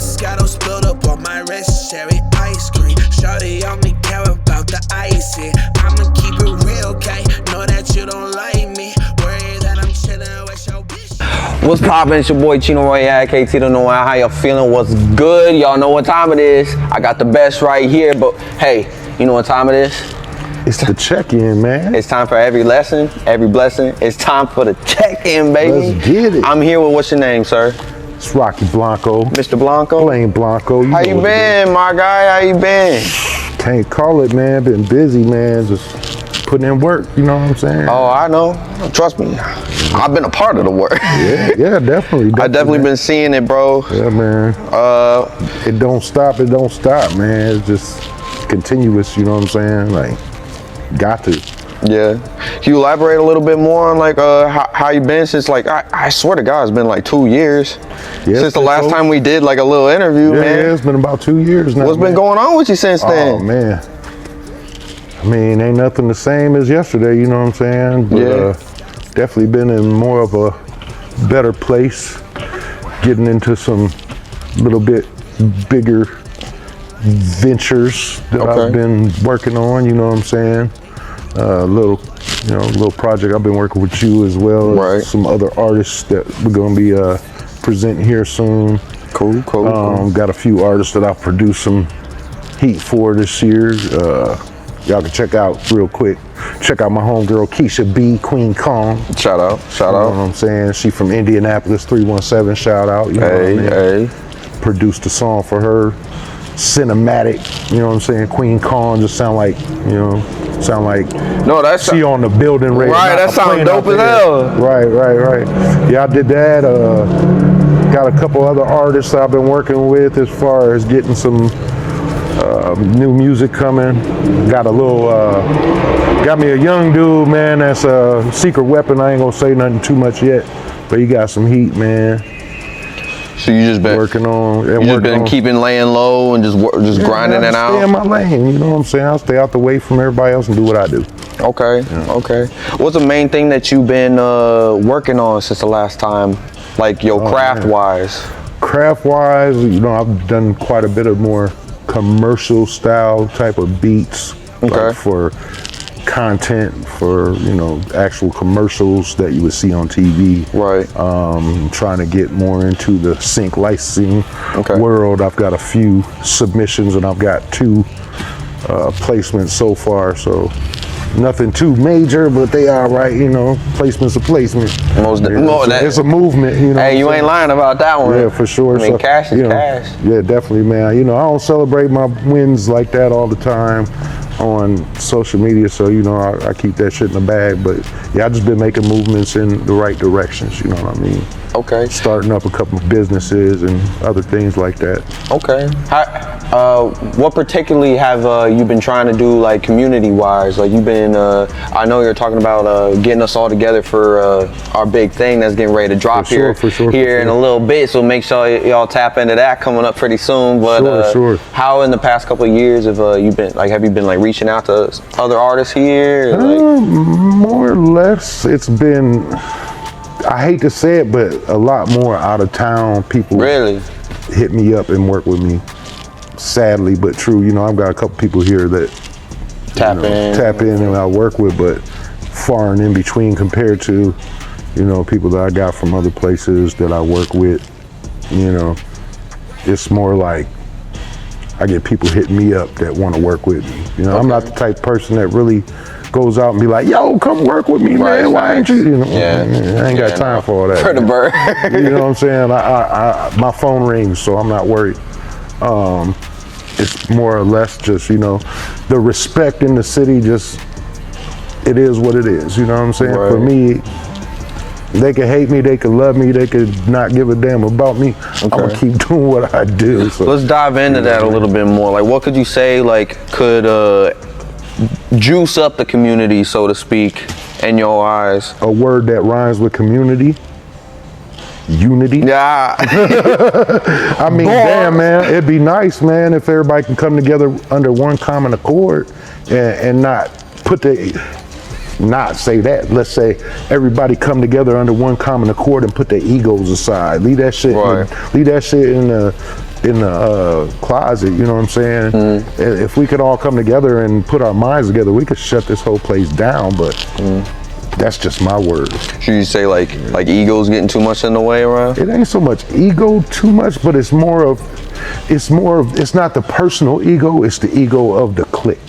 Moscato spilled up on my wrist, cherry ice cream. Shorty on me, care about the icing. I'ma keep it real, okay? Know that you don't like me. Worry that I'm chillin' with your bitch. What's poppin'? It's your boy Chino Royale, KT don't know how y'all feeling. What's good? Y'all know what time it is. I got the best right here, but hey, you know what time it is? It's the check-in, man. It's time for every lesson, every blessing. It's time for the check-in, baby. Let's get it. I'm here with, what's your name, sir? It's Rocky Blanco. Mr. Blanco? Plain Blanco. How you been, my guy? How you been? Can't call it, man. Been busy, man. Just putting in work, you know what I'm saying? Oh, I know. Trust me. I've been a part of the work. Yeah, definitely. I definitely been seeing it, bro. Yeah, man. It don't stop, man. It's just continuous, you know what I'm saying? Like, got to. Yeah. Can you elaborate a little bit more on like how you been since like I swear to God it's been like 2 years since the last time we did like a little interview, man. Yeah, it's been about 2 years now. What's been going on with you since then? Oh man. I mean, ain't nothing the same as yesterday, you know what I'm saying? But, definitely been in more of a better place, getting into some little bit bigger ventures that I've been working on, you know what I'm saying? Little project I've been working with you as well. Right. Some other artists that we're gonna be presenting here soon. Cool. Got a few artists that I've produced some heat for this year. Y'all can check out real quick. Check out my homegirl Keisha B, Queen Kong. Shout out. You know what I'm saying? She from Indianapolis, 317. Shout out. You know what I mean? Produced a song for her. Cinematic, you know what I'm saying? Queen Kong just sound like no, that's she on the building right. Right, that sounds dope as hell. Right. Yeah, I did that. Got a couple other artists I've been working with as far as getting some new music coming. Got me a young dude, man, that's a secret weapon. I ain't gonna say nothing too much yet, but he got some heat, man. So you just been working on. You just been keeping laying low and just grinding it out. Stay in my lane, you know what I'm saying? I'll stay out the way from everybody else and do what I do. Okay. What's the main thing that you've been working on since the last time, like craft wise? Craft wise, you know, I've done quite a bit of more commercial style type of beats, like for content, for actual commercials that you would see on TV. Right. Trying to get more into the sync licensing world. I've got a few submissions and I've got 2 placements so far. So nothing too major, but they are right. Placement's a placement. It's a movement. Hey, you ain't lying about that one. Yeah, for sure. I mean, cash is cash. Yeah, definitely, man. I don't celebrate my wins like that all the time on social media, so I keep that shit in the bag. But yeah, I just been making movements in the right directions, you know what I mean? Okay. Starting up a couple of businesses and other things like that. Okay. What particularly have you been trying to do, like community wise? Like you've been, I know you're talking about getting us all together for our big thing that's getting ready to drop here in a little bit. So make sure y'all tap into that coming up pretty soon. But how in the past couple of years have you been reaching out to other artists here? More or less, it's been, I hate to say it, but a lot more out of town people really hit me up and work with me. Sadly, but true. I've got a couple people here that tap in and I work with, but far and in between compared to, people that I got from other places that I work with. It's more like I get people hitting me up that want to work with me. I'm not the type of person that really goes out and be like, yo, come work with me, man. Why ain't you? I ain't got time for all that. For the bird. You know what I'm saying? My phone rings, so I'm not worried. It's more or less just, the respect in the city, just, it is what it is. You know what I'm saying? Right. For me, they can hate me, they can love me, they could not give a damn about me. I'm gonna keep doing what I do. So, let's dive into that a little bit more. Like, what could you say, could juice up the community, so to speak, in your eyes? A word that rhymes with community. Unity. Yeah. I mean, damn, man, it'd be nice, man, if everybody can come together under one common accord and not say that. Let's say everybody come together under one common accord and put their egos aside. Leave that shit. Right. Leave that shit in the in the closet, you know what I'm saying? If we could all come together and put our minds together, we could shut this whole place down, but that's just my word. Should you say like ego's getting too much in the way around? It ain't so much ego too much, but it's not the personal ego, it's the ego of the clique.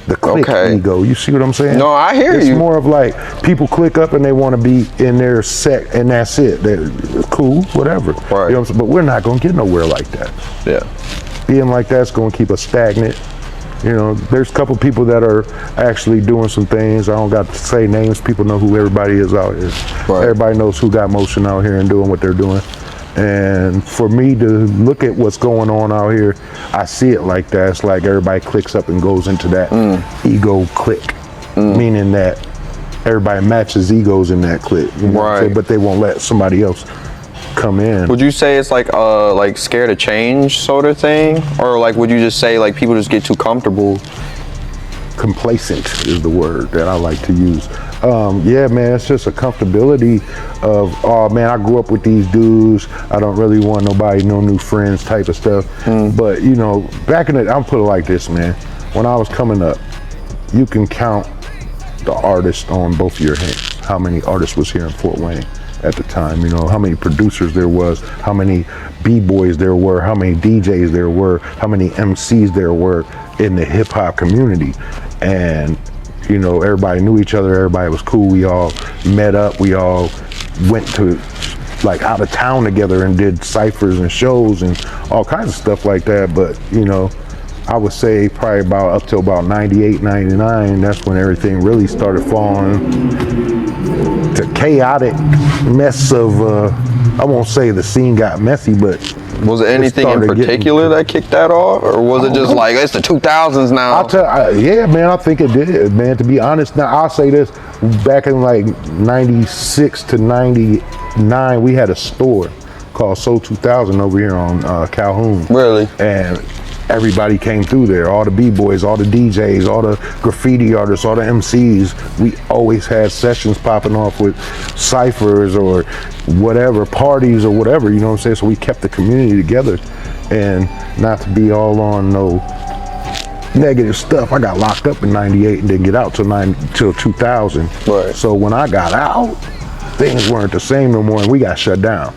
The clique ego. You see what I'm saying? No, I hear you. It's more of like people click up and they want to be in their set, and that's it. They're cool, whatever. Right. You know what I'm saying? But we're not going to get nowhere like that. Yeah. Being like that's going to keep us stagnant. You know, there's a couple people that are actually doing some things. I don't got to say names. People know who everybody is out here. Right. Everybody knows who got motion out here and doing what they're doing. And for me to look at what's going on out here, I see it like that. It's like everybody clicks up and goes into that ego clique, meaning that everybody matches egos in that clique. You know what I'm saying? But they won't let somebody else come in. Would you say it's like scared of change sort of thing, or like would you just say like people just get too comfortable? Complacent is the word that I like to use. Yeah, man, it's just a comfortability of, oh man, I grew up with these dudes. I don't really want nobody, no new friends type of stuff. But you know, back in the, I'll put it like this, man. When I was coming up, you can count the artists on both of your hands. How many artists was here in Fort Wayne at the time? You know, how many producers there was, how many B-boys there were, how many DJs there were, how many MCs there were in the hip hop community. And you know, everybody knew each other, everybody was cool, we all met up, we all went to like out of town together and did ciphers and shows and all kinds of stuff like that. But you know, I would say probably about up to about 98, 99, that's when everything really started falling to chaotic mess of, I won't say the scene got messy, but was there anything in particular that kicked that off, or was it just like it's the 2000s now? Yeah, man, I think it did, man. To be honest, now I'll say this: back in like '96 to '99, we had a store called Soul 2000 over here on Calhoun. Really? And everybody came through there. All the B-boys, all the DJs, all the graffiti artists, all the MCs. We always had sessions popping off with ciphers or whatever, parties or whatever, you know what I'm saying? So we kept the community together, and not to be all on no negative stuff. I got locked up in '98 and didn't get out till 2000. Right. So when I got out, things weren't the same no more, and we got shut down.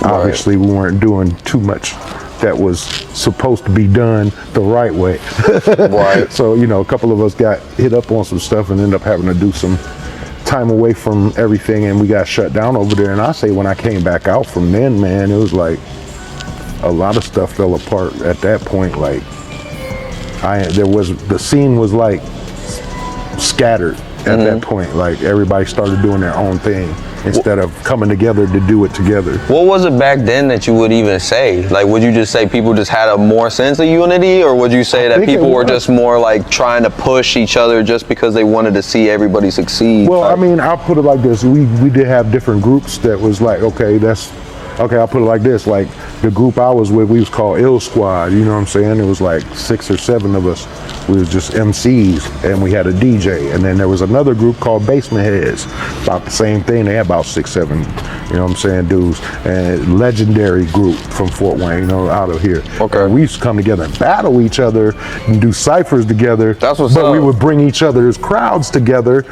Right. Obviously, we weren't doing too much that was supposed to be done the right way. Right. So, you know, a couple of us got hit up on some stuff and ended up having to do some time away from everything, and we got shut down over there. And I say when I came back out from then, man, it was like a lot of stuff fell apart at that point. Like the scene was like scattered at that point. Like everybody started doing their own thing instead of coming together to do it together. What was it back then that you would even say? Like, would you just say people just had a more sense of unity, or would you say that people were just more like trying to push each other just because they wanted to see everybody succeed? Well, I mean, I'll put it like this. We did have different groups that was like, okay, I'll put it like this. Like the group I was with, we was called Ill Squad, you know what I'm saying? It was like 6 or 7 of us. We was just MCs, and we had a DJ. And then there was another group called Basement Heads, about the same thing. They had about 6, 7, you know what I'm saying, dudes. And legendary group from Fort Wayne, you know, out of here. Okay. And we used to come together and battle each other and do ciphers together. That's what's up. But we would bring each other's crowds together,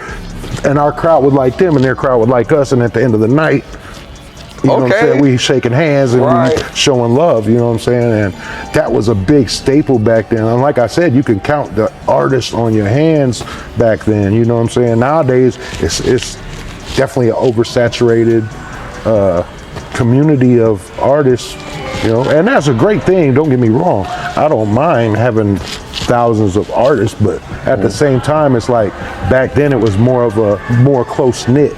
and our crowd would like them, and their crowd would like us. And at the end of the night, you know what I'm saying? We shaking hands and we showing love, you know what I'm saying? And that was a big staple back then. And like I said, you can count the artists on your hands back then, you know what I'm saying? Nowadays, it's definitely an oversaturated community of artists, you know, and that's a great thing, don't get me wrong. I don't mind having thousands of artists, but at the same time, it's like back then it was more of a more close-knit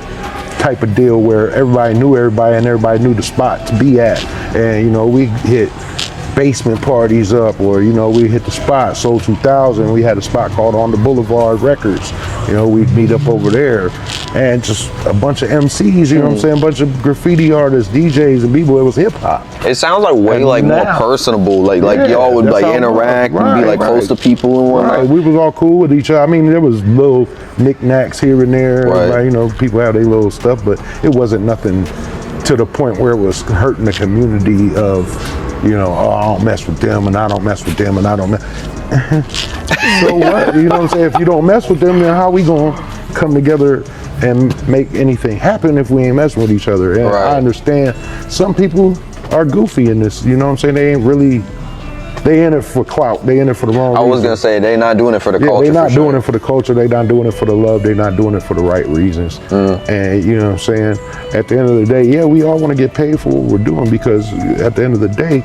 type of deal where everybody knew everybody and everybody knew the spot to be at. And you know, we hit basement parties up, or you know, we hit the spot Soul 2000. We had a spot called On the Boulevard Records. You know, we'd meet up over there, and just a bunch of MCs, you know what I'm saying, a bunch of graffiti artists, DJs, and people. It was hip hop. It sounds like way like more personable, like y'all would like interact and be like close to people and whatnot. We was all cool with each other. I mean, there was little knickknacks here and there, you know, people had their little stuff, but it wasn't nothing to the point where it was hurting the community of you know, oh, I don't mess with them and I don't mess with them and I don't mess. So what? You know what I'm saying? If you don't mess with them, then how we gonna come together and make anything happen if we ain't messing with each other? And I understand some people are goofy in this, you know what I'm saying? They ain't really, they in it for clout. They in it for the wrong reason. I was gonna say they not doing it for the culture. They not doing it for the culture. They not doing it for the love. They not doing it for the right reasons. And you know what I'm saying? At the end of the day, yeah, we all want to get paid for what we're doing, because at the end of the day,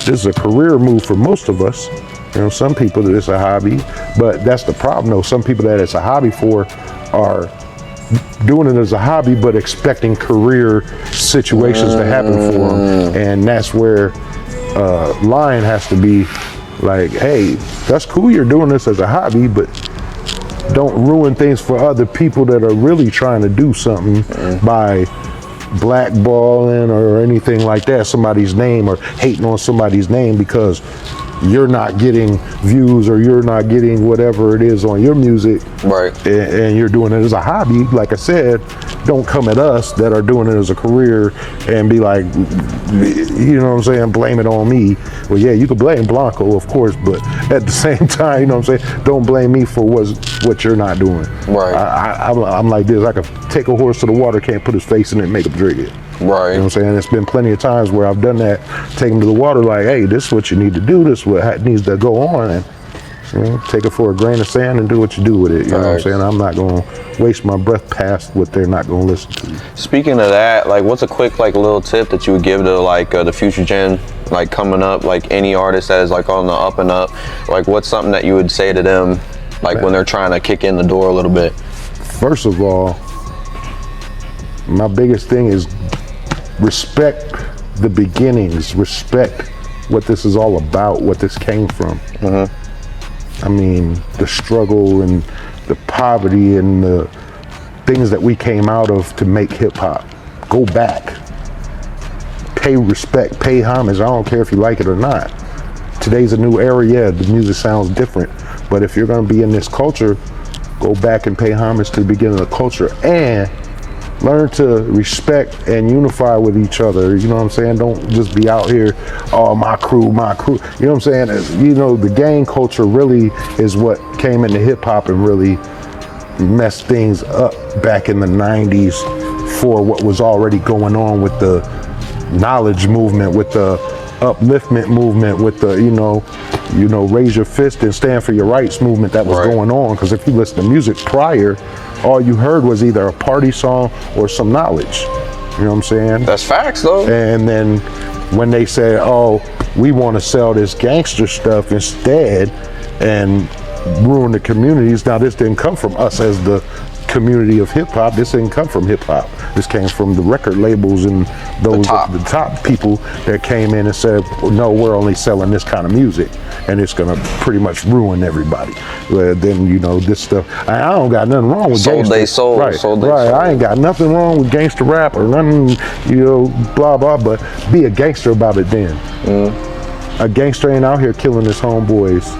this is a career move for most of us. You know, some people it's a hobby, but that's the problem though. Some people that it's a hobby for are doing it as a hobby, but expecting career situations to happen for them. And that's where line has to be like, hey, that's cool, you're doing this as a hobby, but don't ruin things for other people that are really trying to do something by blackballing or anything like that, somebody's name, or hating on somebody's name because you're not getting views or you're not getting whatever it is on your music, right? And you're doing it as a hobby. Like I said, don't come at us that are doing it as a career and be like, you know what I'm saying, blame it on me. Well, yeah, you can blame Blanco, of course, but at the same time, you know what I'm saying, don't blame me for what you're not doing. Right. I'm like this. I could take a horse to the water, can't put his face in it and make him drink it. Right. You know what I'm saying? It's been plenty of times where I've done that, take him to the water like, hey, this is what you need to do, this is what needs to go on, and you know, take it for a grain of sand and do what you do with it. You know what I'm saying? I'm not going to waste my breath past what they're not going to listen to. Speaking of that, like, what's a quick, like, little tip that you would give to, like, the future gen, like, coming up, like, any artist that is, like, on the up and up? Like, what's something that you would say to them, like, when they're trying to kick in the door a little bit? First of all, my biggest thing is respect the beginnings, respect what this is all about, what this came from. I mean, the struggle and the poverty and the things that we came out of to make hip hop. Go back, pay respect, pay homage. I don't care if you like it or not. Today's a new era, yeah, the music sounds different, but if you're gonna be in this culture, go back and pay homage to the beginning of the culture and learn to respect and unify with each other. You know what I'm saying? Don't just be out here, oh, my crew. You know what I'm saying? You know, the gang culture really is what came into hip hop and really messed things up back in the 90s for what was already going on with the knowledge movement, with the upliftment movement, with the, you know, raise your fist and stand for your rights movement that was going on. Because if you listen to music prior, all you heard was either a party song or some knowledge. You know what I'm saying? That's facts, though. And then when they say, oh, we want to sell this gangster stuff instead and ruin the communities. Now, this didn't come from us as the community of hip hop. This didn't come from hip hop. This came from the record labels and those the top people that came in and said, well, no, we're only selling this kind of music and it's gonna pretty much ruin everybody. Then, you know, this stuff, I don't got nothing wrong with gangster. I ain't got nothing wrong with gangster rap or nothing, you know, blah blah, but be a gangster about it then. A gangster ain't out here killing his homeboys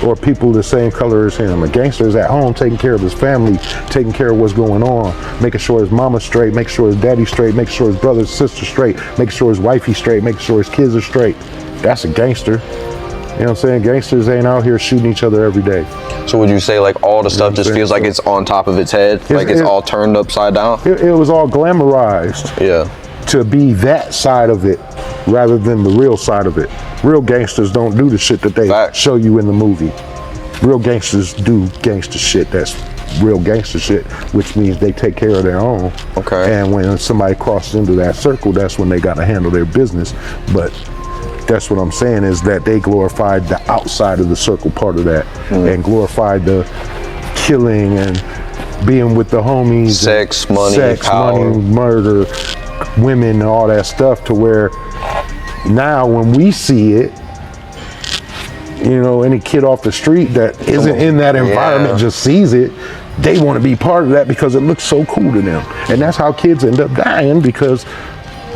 or people the same color as him. A gangster is at home taking care of his family, taking care of what's going on, making sure his mama's straight, making sure his daddy's straight, making sure his brother's sister's straight, making sure his wifey's straight, making sure his kids are straight. That's a gangster. You know what I'm saying? Gangsters ain't out here shooting each other every day. So would you say like all the stuff just feels like it's on top of its head? Like it's all turned upside down? It was all glamorized. Yeah. To be that side of it rather than the real side of it. Real gangsters don't do the shit that they show you in the movie. Real gangsters do gangster shit. That's real gangster shit, which means they take care of their own. Okay. And when somebody crosses into that circle, that's when they got to handle their business. But that's what I'm saying is that they glorified the outside of the circle part of that and glorified the killing and being with the homies. Sex, money, power. money, murder, women, and all that stuff, to where now when we see it, you know, any kid off the street that isn't in that environment just sees it, they want to be part of that because it looks so cool to them. And that's how kids end up dying, because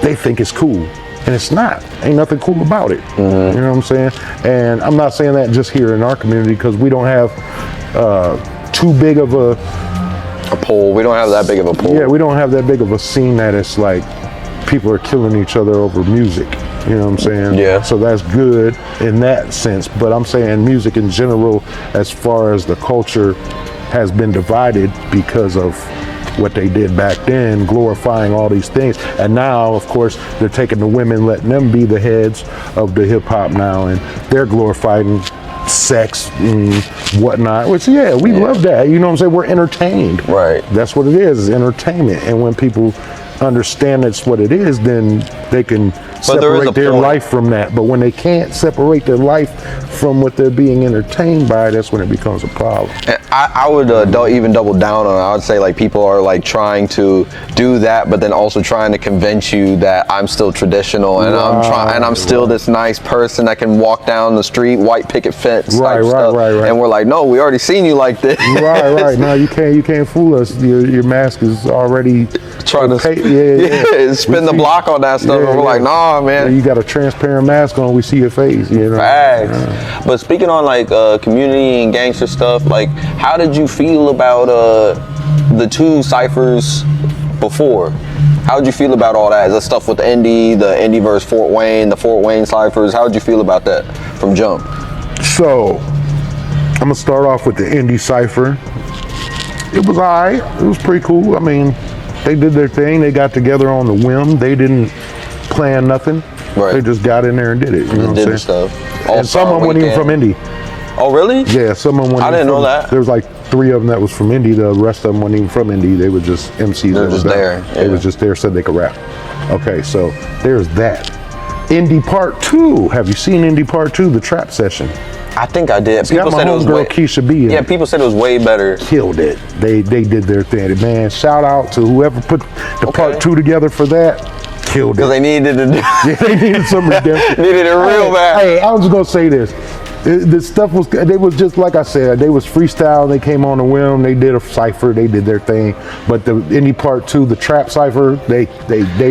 they think it's cool. And it's not. Ain't nothing cool about it. You know what I'm saying? And I'm not saying that just here in our community, because we don't have too big of a pool. We don't have that big of a pool. Yeah, we don't have that big of a scene that it's like people are killing each other over music. You You know what I'm saying? Yeah. So that's good in that sense. But I'm saying music in general, as far as the culture, has been divided because of what they did back then, glorifying all these things. And now, of course, they're taking the women, letting them be the heads of the hip hop now, and they're glorifying sex and whatnot, which, we love that. You know what I'm saying? We're entertained. Right. That's what it is entertainment. And when people understand that's what it is, then they can separate their life from that. But when they can't separate their life from what they're being entertained by, that's when it becomes a problem. I would even double down on it. I would say like people are like trying to do that, but then also trying to convince you that I'm still traditional and I'm still this nice person that can walk down the street, white picket fence type stuff. And we're like, no, we already seen you like this. Right. No, you can't fool us. Your mask is already trying to spin the block on that stuff. And we're like, nah, man. You got a transparent mask on, we see your face. You know? Facts. But speaking on like community and gangster stuff, like how did you feel about the two ciphers before? How did you feel about all that? The stuff with the Indy versus Fort Wayne, the Fort Wayne ciphers. How did you feel about that from jump? So I'm gonna start off with the Indy cipher. It was alright. It was pretty cool. I mean, they did their thing. They got together on the whim. They didn't plan nothing. Right. They just got in there and did it. You know what I'm saying? Stuff. And some of them weren't even from Indy. Oh, really? Yeah, some of them weren't. I didn't know that. There was like 3 of them that was from Indy. The rest of them weren't even from Indy. They were just MCs. They were just there. They was just there, said they could rap. Okay, so there's that. Indy Part 2. Have you seen Indy Part 2, the trap session? I think I did. People said it was way, Keisha B. Yeah, people said it was way better. Killed it. They did their thing. Man, shout out to whoever put the Part 2 together for that. Killed it. Because they needed to do. Yeah, they needed some redemption. Needed it real bad. Hey, I was just gonna say this. The stuff was, they was just like I said, they was freestyle. They came on a whim. They did a cipher. They did their thing. But the Indy Part 2, the trap cipher, they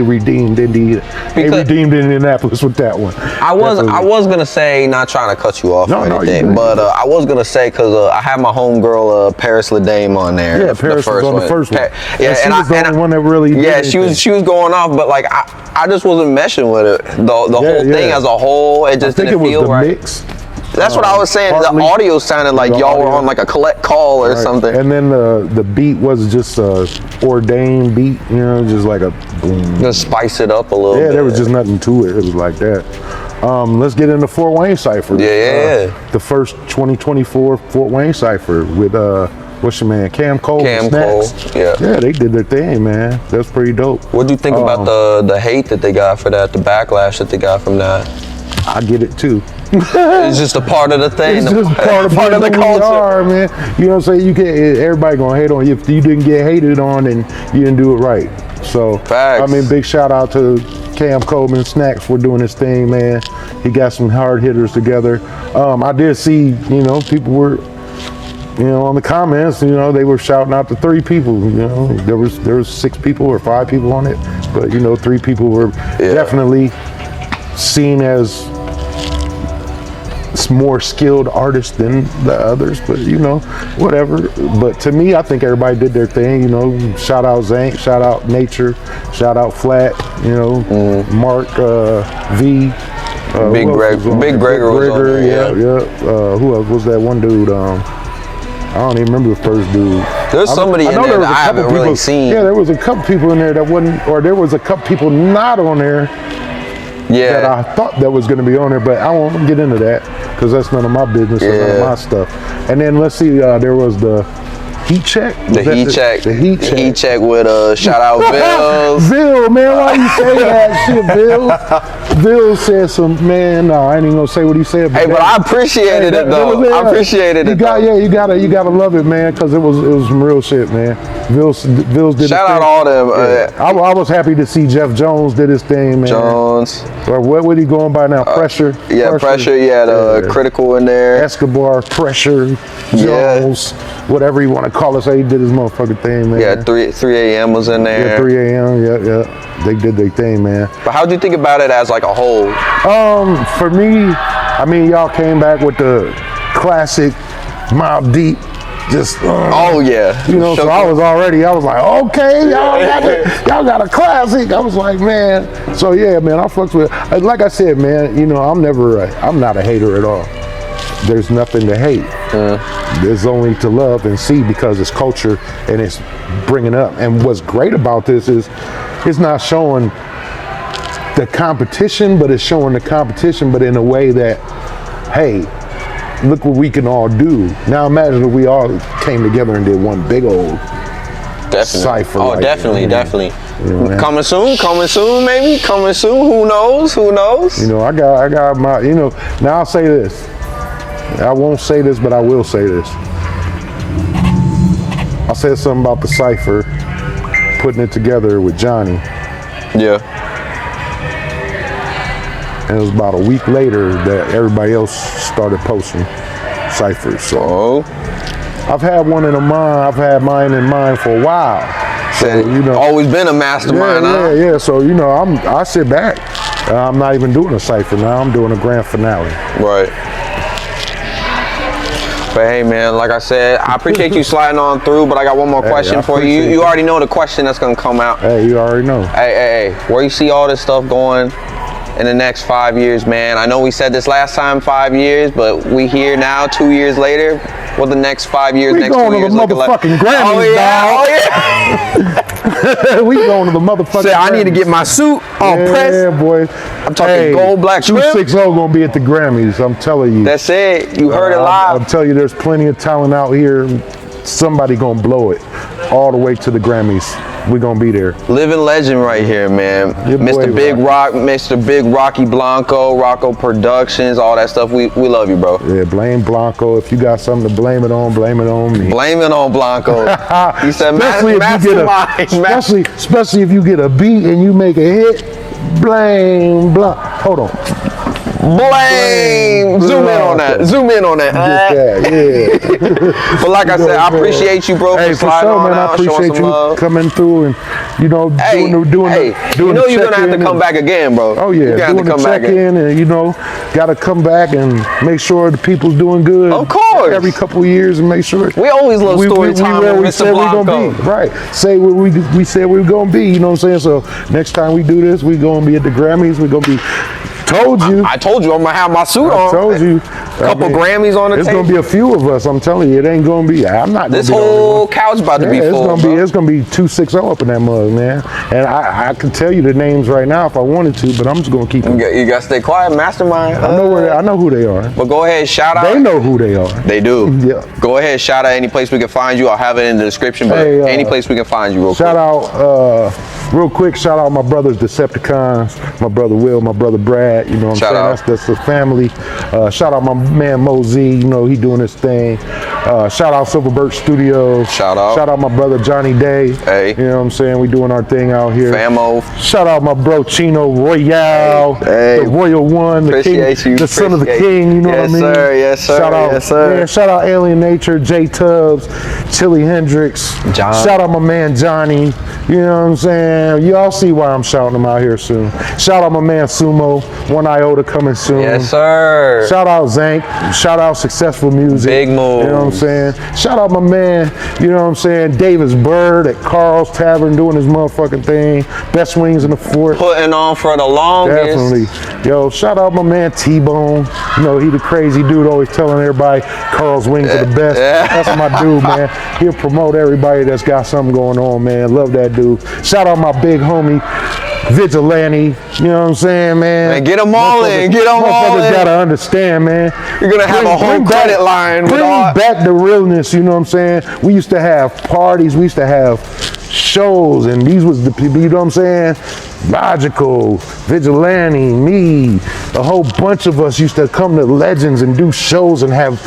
redeemed Indy. They redeemed Indianapolis with that one. I was gonna say, not trying to cut you off or anything, but I was gonna say because I had my homegirl Paris Ledame on there. Yeah, Paris was on the first one. Yeah, and she was the only one that really. Yeah, she was going off, but like I just wasn't meshing with it. The whole thing as a whole, it just didn't feel right. Mix. That's what I was saying. Partly, the audio sounded like y'all were on like a collect call or something. And then the beat was just a ordained beat, you know, just like a boom. Just spice it up a little bit. Yeah, there was just nothing to it. It was like that. Let's get into Fort Wayne cipher. Yeah. The first 2024 Fort Wayne cipher with what's your man, Cam Cole. Yeah, they did their thing, man. That's pretty dope. What do you think about the hate that they got for that, the backlash that they got from that? I get it too. It's just a part of the thing. It's just part of the culture, man. You know what I'm saying? You can't. Everybody gonna hate on you if you didn't get hated on and you didn't do it right. So, facts. I mean, big shout out to Cam Coleman Snacks for doing his thing, man. He got some hard hitters together. I did see, you know, people were, you know, on the comments, you know, they were shouting out to 3 people. You know, there was 6 people or 5 people on it, but you know, 3 people were definitely seen as more skilled artists than the others, but you know, whatever. But to me, I think everybody did their thing. You know, shout out Zank, shout out Nature, shout out Flat. You know, Mark V. Big Gregor was on there. Yeah. Who else was that one dude? I don't even remember the first dude. There's somebody in there that I haven't really seen. Yeah, there was a couple people in there that wasn't, or there was a couple people not on there. Yeah. That I thought that was going to be on there, but I won't get into that because that's none of my business and none of my stuff. And then let's see, there was the heat check. The heat check with shout out Bill. Bill, man, why you say that shit, Bill? Bill said some, man. No, I ain't even gonna say what he said. But I appreciated it though. I appreciated it. You gotta love it, man, because it was some real shit, man. Bill's did. Shout out all them. I was happy to see Jeff Jones did his thing, man. Jones. Or what would he going by now? Pressure. Pressure. You had Critical in there. Escobar, Pressure, Jones, whatever you want to call it. So he did his motherfucking thing, man. Yeah, 3 a.m. was in there. Yeah, 3 a.m. Yeah. They did their thing, man. But how'd you think about it as like a whole? For me, I mean, y'all came back with the classic Mobb Deep just. Oh yeah. You know, so I was like, okay, y'all got a classic. I was like, man. So yeah, man, I fucks with. Like I said, man, you know, I'm not a hater at all. There's nothing to hate. There's only to love and see, because it's culture and it's bringing up. And what's great about this is it's not showing the competition, but it's showing the competition, but in a way that, hey, look what we can all do. Now imagine if we all came together and did one big old cipher. Oh, like definitely. You know, Coming soon, maybe. Coming soon, who knows? You know, I got my, you know, now I'll say this. I won't say this, but I will say this. I said something about the cipher, putting it together with Johnny. Yeah. And it was about a week later that everybody else started posting ciphers. So I've had one in mind. I've had mine in mind for a while. So, you know, always been a mastermind. Yeah. So, you know, I sit back. I'm not even doing a cipher now. I'm doing a grand finale. Right. But hey, man, like I said, I appreciate you sliding on through, but I got one more question for you. You already know the question that's going to come out. Hey, you already know. Hey, where you see all this stuff going in the next 5 years, man? I know we said this last time, 5 years, but we here now, 2 years later. What the next 5 years, we next 2 years looking like? We going to the motherfucking Grammys, dog. We going to the motherfucking Grammys. I need to get my suit all pressed. Yeah, boy. I'm talking gold, black trim. 260 gonna be at the Grammys. I'm telling you. That's it. You heard it live. I'm telling you, there's plenty of talent out here. Somebody gonna blow it all the way to the Grammys. We're gonna be there. Living legend right here, man. Mr. Big Rock, Mr. Big Rocky Blanco, Rocco Productions, all that stuff. We love you, bro. Yeah, blame Blanco. If you got something to blame it on me. Blame it on Blanco. He said, especially if you get a beat and you make a hit, blame Blanco. Hold on. Blame. Zoom in on that. Yeah. But like I said, I appreciate you, bro. Hey, for sure, man. I appreciate you coming through and, you know, doing the you know you're gonna have to come back again, bro. Oh yeah, doing the check-in and, you know, gotta come back and make sure the people's doing good. Of course. Every couple of years and make sure. We always love story time with Mr. Blanco. Right. Say what we said we were gonna be. You know what I'm saying? So next time we do this, we're gonna be at the Grammys. We're gonna be. Told you. I told you I'm gonna have my suit on. I told you. Couple Grammys on the table. It's gonna be a few of us. I'm telling you, it ain't gonna be. I'm not. This whole couch about to be full. It's gonna be 260 up in that mug, man. And I can tell you the names right now if I wanted to, but I'm just gonna keep them. You gotta stay quiet, mastermind. I know who they are. But go ahead, shout out. They know who they are. They do. Yeah. Go ahead, shout out any place we can find you. I'll have it in the description. But any place we can find you, real quick. Shout out, real quick. Shout out my brothers Decepticons, my brother Will, my brother Brad. You know what I'm saying? That's the family. Shout out my man Mo Z. You know he doing his thing. Shout out Silverbird Studios. Shout out my brother Johnny Day. Hey. You know what I'm saying? We doing our thing out here. Famo. Shout out my bro Chino Royale. Hey. The Royal One. The king. The son of the king. You know what I mean? Yes, sir. Shout out, yes, sir. Yeah, shout out Alien Nature, J Tubbs, Chili Hendrix. John. Shout out my man Johnny. You know what I'm saying? Y'all see why I'm shouting him out here soon. Shout out my man Sumo. One Iota coming soon. Yes, sir. Shout out Zank. Shout out Successful Music. Big move. You know what I'm saying? Shout out my man, you know what I'm saying, Davis Bird at Carl's Tavern doing his motherfucking thing. Best wings in the fort. Putting on for the longest. Definitely. Yo, shout out my man T-Bone. You know, he the crazy dude always telling everybody Carl's wings are the best. That's my dude, man. He'll promote everybody that's got something going on, man. Love that dude. Shout out my big homie Vigilante, you know what I'm saying, man? Get them all in. Get them all in. Motherfuckers gotta understand, man. You're gonna have a whole credit line. Bring back the realness, you know what I'm saying? We used to have parties. We used to have shows, and these was the people, you know what I'm saying? Logical, Vigilante, me, a whole bunch of us used to come to Legends and do shows and have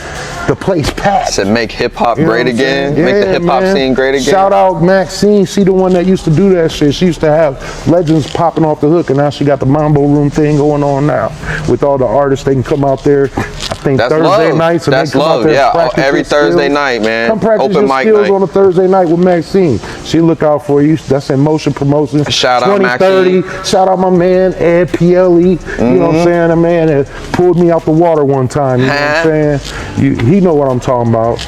the place packed. Said make hip hop great again. Make the hip hop scene great again. Shout out Maxine. She the one that used to do that shit. She used to have Legends popping off the hook, and now she got the Mambo Room thing going on now with all the artists. They can come out there. I think That's Thursday love. nights, and That's they come love. out there Yeah, and practice every your Thursday skills. night, man. Come practice Open your mic skills night. on a Thursday night with Maxine. She look out for you. That's in Motion Promotions. Shout out 2030. Shout out my man Ed PLE. You know what I'm saying? A man that pulled me out the water one time. You know what I'm saying? He know what I'm talking about.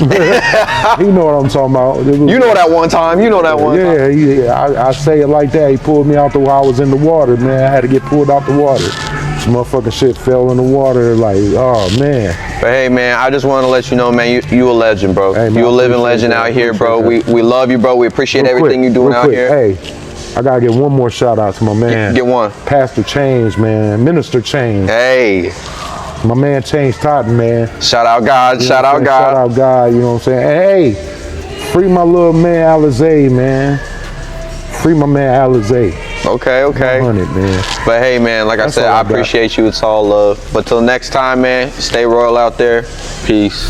He know what I'm talking about. You know that one time. You know that one time. Yeah, I say it like that. He pulled me out the while I was in the water, man. I had to get pulled out the water. This motherfucking shit fell in the water, like, oh man. But hey, man, I just want to let you know, man, you a legend, bro. Hey, man, you a I living appreciate legend that. out here, bro. Appreciate We love you, bro. We appreciate Real everything quick, you're doing real out quick. here. Hey, I gotta get one more shout out to my man. Get one. Pastor Change, man. Minister Change. Hey, My man Change Totten, man. shout out God. You know Shout what out I'm saying? God. Shout out God, you know what I'm saying? And hey, free my little man Alizé, man. Free my man Alizé. Okay. 100, man. But hey, man, like I That's said, all I I got. appreciate you. It's all love. But till next time, man, stay royal out there. Peace.